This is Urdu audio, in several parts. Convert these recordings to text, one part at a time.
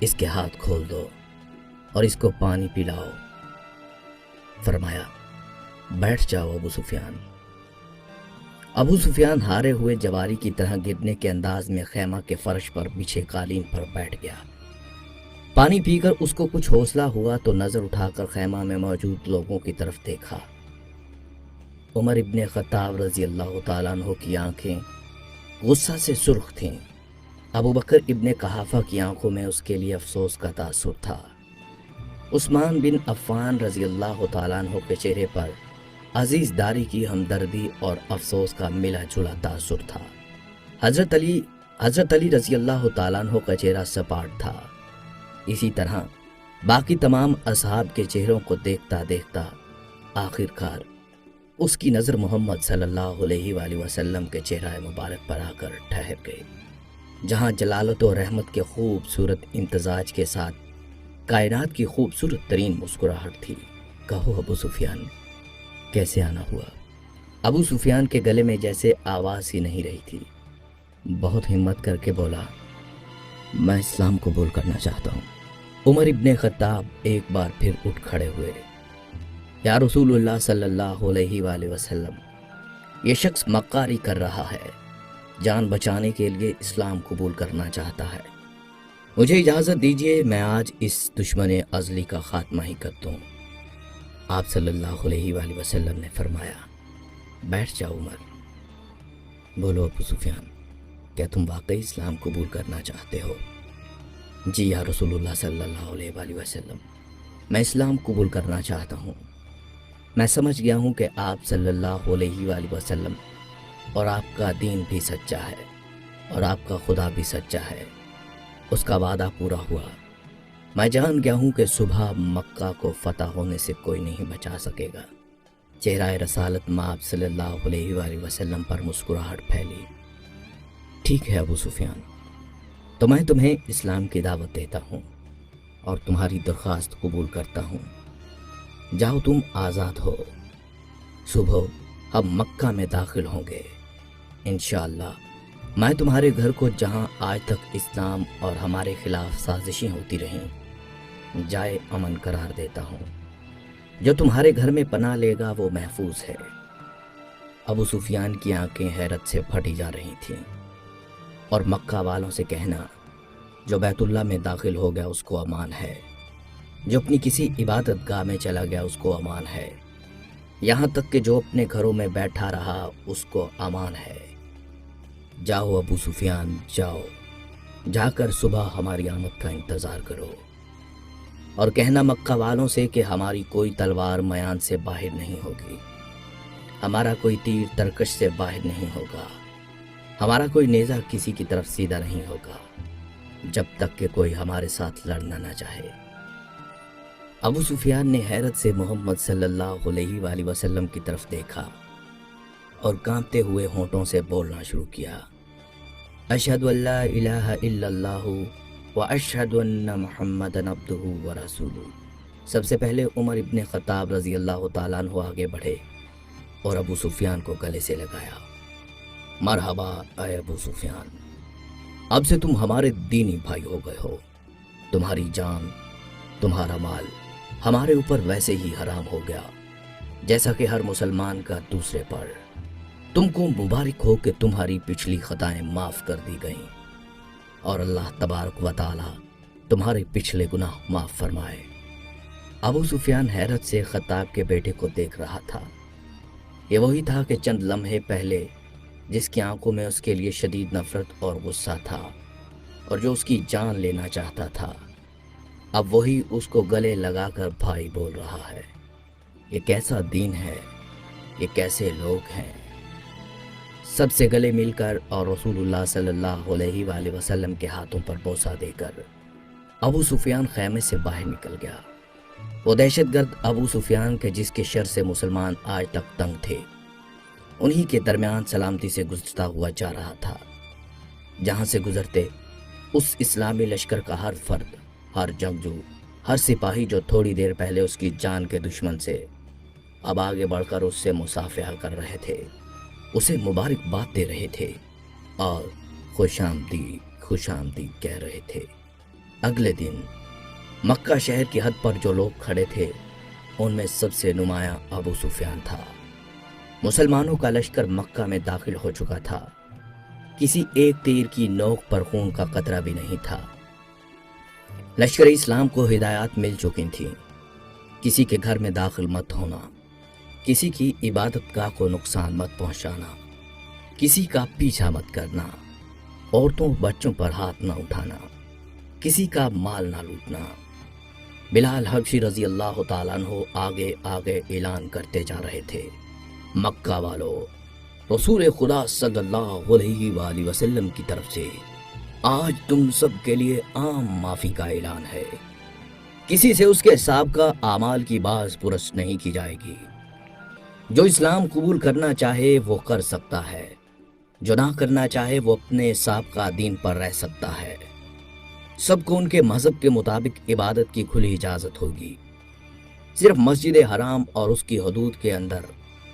اس کے ہاتھ کھول دو اور اس کو پانی پلاؤ۔ فرمایا بیٹھ جاؤ ابو سفیان۔ ابو سفیان ہارے ہوئے جواری کی طرح گرنے کے انداز میں خیمہ کے فرش پر بچھے قالین پر بیٹھ گیا۔ پانی پی کر اس کو کچھ حوصلہ ہوا تو نظر اٹھا کر خیمہ میں موجود لوگوں کی طرف دیکھا۔ عمر ابن خطاب رضی اللہ تعالیٰ عنہ کی آنکھیں غصہ سے سرخ تھیں۔ ابو بکر ابن قحافہ کی آنکھوں میں اس کے لیے افسوس کا تاثر تھا۔ عثمان بن عفان رضی اللہ تعالیٰ عنہ کے چہرے پر عزیز داری کی ہمدردی اور افسوس کا ملا جلا تاثر تھا۔ حضرت علی رضی اللہ تعالیٰ عنہ کا چہرہ سپاٹ تھا۔ اسی طرح باقی تمام اصحاب کے چہروں کو دیکھتا دیکھتا آخر کار اس کی نظر محمد صلی اللہ علیہ وآلہ وسلم کے چہرہ مبارک پر آ کر ٹھہر گئی، جہاں جلالت و رحمت کے خوبصورت امتزاج کے ساتھ کائنات کی خوبصورت ترین مسکراہٹ تھی۔ کہو ابو سفیان، کیسے آنا ہوا؟ ابو سفیان کے گلے میں جیسے آواز ہی نہیں رہی تھی۔ بہت ہمت کر کے بولا، میں اسلام قبول کرنا چاہتا ہوں۔ عمر ابن خطاب ایک بار پھر اٹھ کھڑے ہوئے۔ یا رسول اللہ صلی اللہ علیہ وآلہ وسلم، یہ شخص مکاری کر رہا ہے، جان بچانے کے لیے اسلام قبول کرنا چاہتا ہے۔ مجھے اجازت دیجیے میں آج اس دشمن ازلی کا خاتمہ ہی کر دوں۔ آپ صلی اللہ علیہ وآلہ وسلم نے فرمایا، بیٹھ جاؤ عمر۔ بولو ابو سفیان، کیا تم واقعی اسلام قبول کرنا چاہتے ہو؟ جی یا رسول اللہ صلی اللہ علیہ وآلہ وسلم، میں اسلام قبول کرنا چاہتا ہوں۔ میں سمجھ گیا ہوں کہ آپ صلی اللہ علیہ وآلہ وسلم اور آپ کا دین بھی سچا ہے اور آپ کا خدا بھی سچا ہے، اس کا وعدہ پورا ہوا۔ میں جان گیا ہوں کہ صبح مکہ کو فتح ہونے سے کوئی نہیں بچا سکے گا۔ چہرہ رسالت مآب صلی اللہ علیہ وآلہ وسلم پر مسکراہٹ پھیلی۔ ٹھیک ہے ابو سفیان، تو میں تمہیں اسلام کی دعوت دیتا ہوں اور تمہاری درخواست قبول کرتا ہوں۔ جاؤ، تم آزاد ہو۔ صبح ہم مکہ میں داخل ہوں گے انشاءاللہ۔ میں تمہارے گھر کو، جہاں آج تک اسلام اور ہمارے خلاف سازشیں ہوتی رہیں، جائے امن قرار دیتا ہوں۔ جو تمہارے گھر میں پناہ لے گا وہ محفوظ ہے۔ ابو سفیان کی آنکھیں حیرت سے پھٹی جا رہی تھیں۔ اور مکہ والوں سے کہنا، جو بیت اللہ میں داخل ہو گیا اس کو امان ہے، جو اپنی کسی عبادت گاہ میں چلا گیا اس کو امان ہے، یہاں تک کہ جو اپنے گھروں میں بیٹھا رہا اس کو امان ہے۔ جاؤ ابو سفیان، جاؤ، جا کر صبح ہماری آمد کا انتظار کرو اور کہنا مکہ والوں سے کہ ہماری کوئی تلوار میان سے باہر نہیں ہوگی، ہمارا کوئی تیر ترکش سے باہر نہیں ہوگا، ہمارا کوئی نیزہ کسی کی طرف سیدھا نہیں ہوگا، جب تک کہ کوئی ہمارے ساتھ لڑنا نہ چاہے۔ ابو سفیان نے حیرت سے محمد صلی اللہ علیہ وآلہ وسلم کی طرف دیکھا اور کانپتے ہوئے ہونٹوں سے بولنا شروع کیا، اشہد ان لا الہ الا اللہ واشہد ان محمدًا عبدہ ورسولہ۔ سب سے پہلے عمر ابن خطاب رضی اللہ تعالیٰ عنہ آگے بڑھے اور ابو سفیان کو گلے سے لگایا۔ مرحبا اے ابو سفیان، اب سے تم ہمارے دینی بھائی ہو گئے ہو۔ تمہاری جان، تمہارا مال ہمارے اوپر ویسے ہی حرام ہو گیا جیسا کہ ہر مسلمان کا دوسرے پر۔ تم کو مبارک ہو کہ تمہاری پچھلی خطائیں معاف کر دی گئیں اور اللہ تبارک و تعالی تمہارے پچھلے گناہ معاف فرمائے۔ ابو سفیان حیرت سے خطاب کے بیٹے کو دیکھ رہا تھا۔ یہ وہی تھا کہ چند لمحے پہلے جس کی آنکھوں میں اس کے لیے شدید نفرت اور غصہ تھا اور جو اس کی جان لینا چاہتا تھا، اب وہی اس کو گلے لگا کر بھائی بول رہا ہے۔ یہ کیسا دین ہے، یہ کیسے لوگ ہیں۔ سب سے گلے مل کر اور رسول اللہ صلی اللہ علیہ وآلہ وسلم کے ہاتھوں پر بوسہ دے کر ابو سفیان خیمے سے باہر نکل گیا۔ وہ دہشت گرد ابو سفیان کے جس کے شر سے مسلمان آج تک تنگ تھے، انہی کے درمیان سلامتی سے گزرتا ہوا جا رہا تھا۔ جہاں سے گزرتے اس اسلامی لشکر کا ہر فرد، ہر جنگجو، ہر سپاہی جو تھوڑی دیر پہلے اس کی جان کے دشمن سے اب آگے بڑھ کر اس سے مصافحہ کر رہے تھے، اسے مبارکباد دے رہے تھے اور خوش آمدید خوش آمدید کہہ رہے تھے۔ اگلے دن مکہ شہر کی حد پر جو لوگ کھڑے تھے ان میں سب سے نمایاں ابو سفیان تھا۔ مسلمانوں کا لشکر مکہ میں داخل ہو چکا تھا، کسی ایک تیر کی نوک پر خون کا قطرہ بھی نہیں تھا۔ لشکر اسلام کو ہدایات مل چکی تھیں، کسی کے گھر میں داخل مت ہونا، کسی کی عبادت گاہ کو نقصان مت پہنچانا، کسی کا پیچھا مت کرنا، عورتوں بچوں پر ہاتھ نہ اٹھانا، کسی کا مال نہ لوٹنا۔ بلال حبشی رضی اللہ تعالیٰ عنہ آگے آگے اعلان کرتے جا رہے تھے، مکہ والو، رسول خدا صلی اللہ علیہ وآلہ وسلم کی طرف سے آج تم سب کے لیے عام معافی کا اعلان ہے۔ کسی سے اس کے سابقہ اعمال کی باز پرس نہیں کی جائے گی۔ جو اسلام قبول کرنا چاہے وہ کر سکتا ہے، جو نہ کرنا چاہے وہ اپنے سابقہ دین پر رہ سکتا ہے۔ سب کو ان کے مذہب کے مطابق عبادت کی کھلی اجازت ہوگی۔ صرف مسجد حرام اور اس کی حدود کے اندر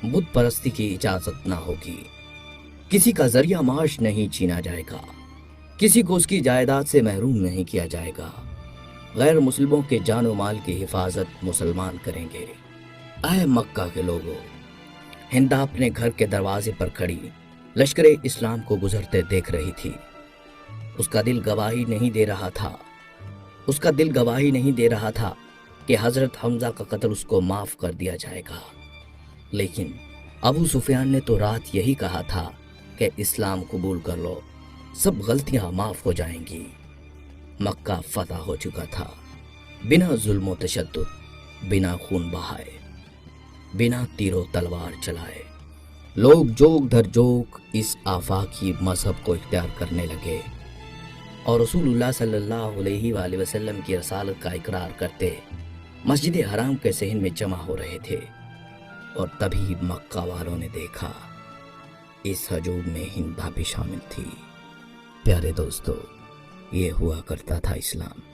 بت پرستی کی اجازت نہ ہوگی۔ کسی کا ذریعہ معاش نہیں چھینا جائے گا، کسی کو اس کی جائیداد سے محروم نہیں کیا جائے گا۔ غیر مسلموں کے جان و مال کی حفاظت مسلمان کریں گے۔ اے مکہ کے لوگوں، ہندا اپنے گھر کے دروازے پر کھڑی لشکر اسلام کو گزرتے دیکھ رہی تھی۔ اس کا دل گواہی نہیں دے رہا تھا کہ حضرت حمزہ کا قتل اس کو معاف کر دیا جائے گا، لیکن ابو سفیان نے تو رات یہی کہا تھا کہ اسلام قبول کر لو، سب غلطیاں معاف ہو جائیں گی۔ مکہ فتح ہو چکا تھا، بنا ظلم و تشدد، بنا خون بہائے، بنا تیر و تلوار چلائے۔ لوگ جوگ در جوگ اس آفاقی مذہب کو اختیار کرنے لگے اور رسول اللہ صلی اللہ علیہ وآلہ وسلم کی رسالت کا اقرار کرتے مسجد حرام کے صحن میں جمع ہو رہے تھے۔ اور تبھی مکہ والوں نے دیکھا اس ہجوم میں ہندا بھی شامل تھی۔ پیارے دوستو، یہ ہوا کرتا تھا اسلام۔